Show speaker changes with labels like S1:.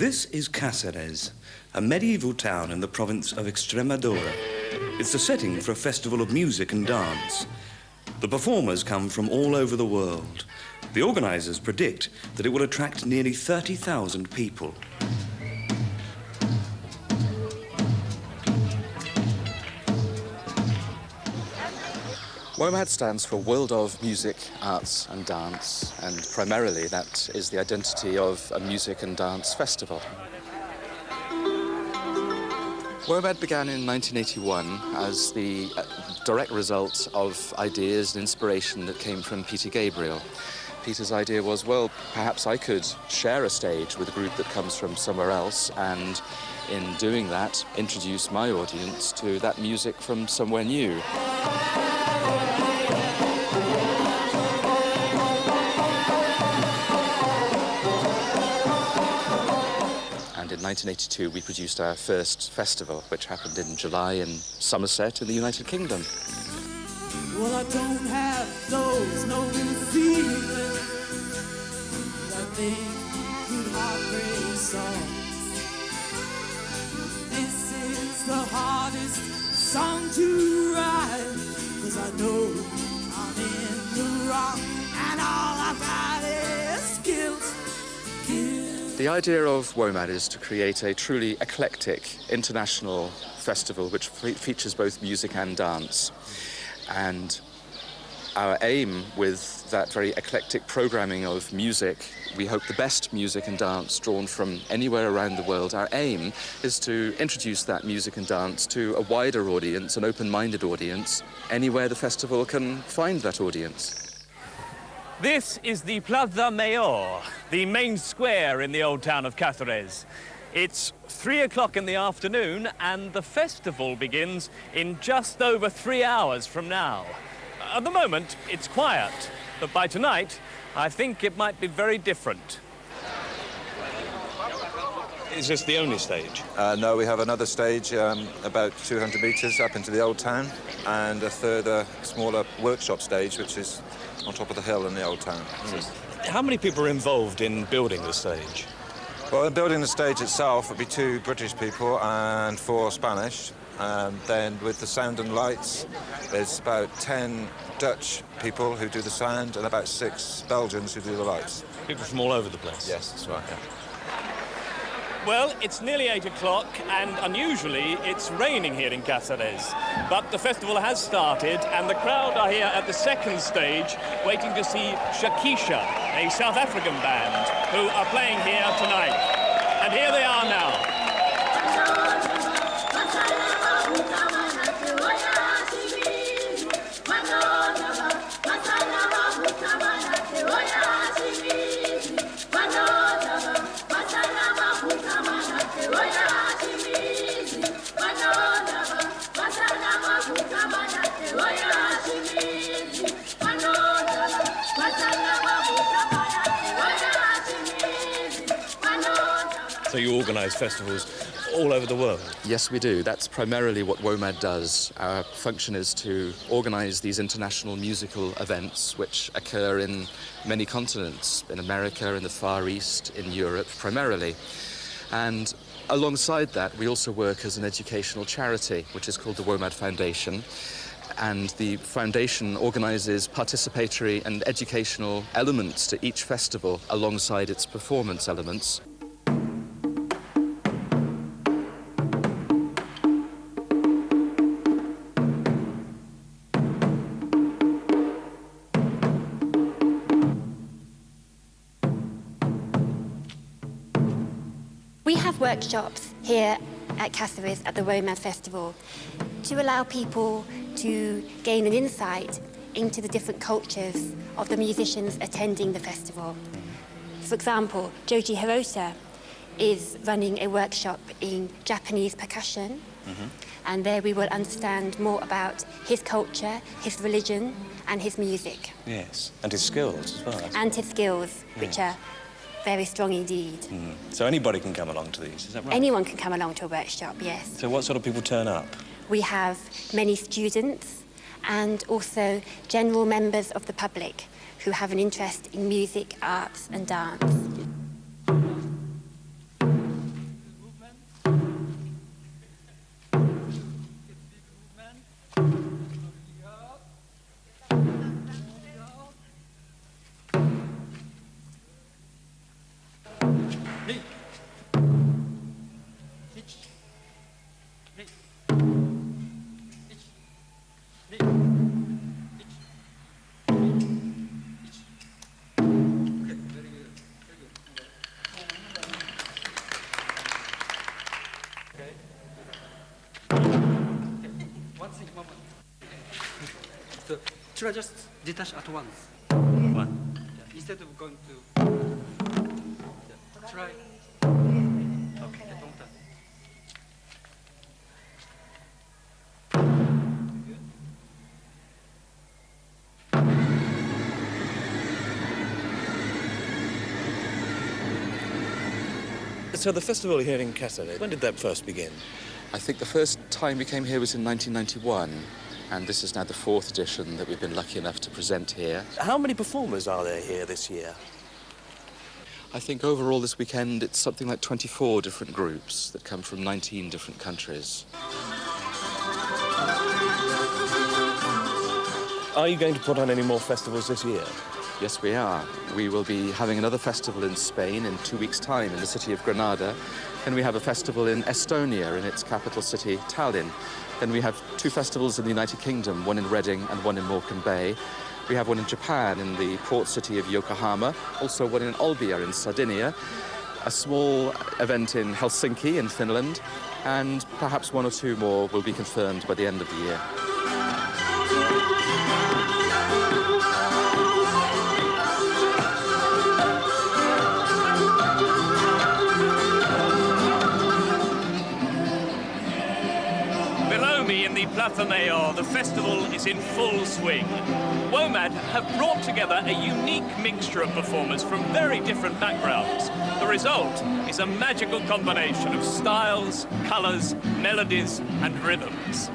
S1: This is Cáceres, a medieval town in the province of Extremadura. It's the setting for a festival of music and dance. The performers come from all over the world. The organisers predict that it will attract nearly 30,000 people.
S2: WOMAD stands for World of Music, Arts and Dance, and primarily that is the identity of a music and dance festival. WOMAD began in 1981 as the direct result of ideas and inspiration that came from Peter Gabriel. Peter's idea was, well, perhaps I could share a stage with a group that comes from somewhere else, and in doing that, introduce my audience to that music from somewhere new. In 1982, we produced our first festival, which happened in July in Somerset in the United Kingdom.
S3: Well, I don't have those no feeling that they could heartbreak songs. This is the hardest song to write, 'cause I know I'm in the wrong, and all I've got is guilt.
S2: The idea of WOMAD is to create a truly eclectic international festival which features both music and dance. And our aim with that very eclectic programming of music, we hope the best music and dance drawn from anywhere around the world. Our aim is to introduce that music and dance to a wider audience, an open-minded audience, anywhere the festival can find that audience.
S4: This is the Plaza Mayor, the main square in the old town of Cáceres. It's 3 o'clock in the afternoon and the festival begins in just over 3 hours from now. At the moment, it's quiet, but by tonight, I think it might be very different. Is this the only stage?
S5: No, we have another stage about 200 metres up into the old town, and a third, smaller workshop stage, which is on top of the hill in the old town.
S4: How many people are involved in building the stage?
S5: Well, in building the stage itself would be 2 British people and 4 Spanish. And then with the sound and lights, there's about 10 Dutch people who do the sound and about 6 Belgians who do the lights.
S4: People from all over the place?
S5: Yes, that's right, yeah.
S4: Well, it's nearly 8 o'clock, and unusually it's raining here in Cáceres. But the festival has started, and the crowd are here at the second stage, waiting to see Shakisha, a South African band, who are playing here tonight. And here they are now. So you organise festivals all over the world?
S2: Yes, we do. That's primarily what WOMAD does. Our function is to organise these international musical events which occur in many continents, in America, in the Far East, in Europe primarily. And alongside that, we also work as an educational charity, which is called the WOMAD Foundation. And the foundation organises participatory and educational elements to each festival alongside its performance elements.
S6: We have workshops here at Cáceres at the WOMAD Festival to allow people to gain an insight into the different cultures of the musicians attending the festival. For example, Joji Hirota is running a workshop in Japanese percussion, and there we will understand more about his culture, his religion, and his music.
S1: Yes, and his skills as well.
S6: And his skills, which are very strong indeed.
S1: So anybody can come along to these, is that right?
S6: Anyone can come along to a workshop, yes.
S1: So what sort of people turn up?
S6: We have many students and also general members of the public who have an interest in music, arts and dance.
S7: So try just detach at once. One. Yeah, instead of going to. Yeah, try. Okay, don't touch.
S1: So the festival here in Cáceres, when did that first begin?
S2: I think the first time we came here was in 1991, and this is now the 4th edition that we've been lucky enough to present here.
S1: How many performers are there here this year?
S2: I think overall this weekend it's something like 24 different groups that come from 19 different countries.
S1: Are you going to put on any more festivals this year?
S2: Yes, we are. We will be having another festival in Spain in 2 weeks' time in the city of Granada. Then we have a festival in Estonia in its capital city, Tallinn. Then we have 2 festivals in the United Kingdom, one in Reading and one in Morecambe Bay. We have one in Japan in the port city of Yokohama, also one in Olbia in Sardinia, a small event in Helsinki in Finland, and perhaps 1 or 2 more will be confirmed by the end of the year.
S4: In the Plaza Mayor, the festival is in full swing. WOMAD have brought together a unique mixture of performers from very different backgrounds. The result is a magical combination of styles, colours, melodies and rhythms.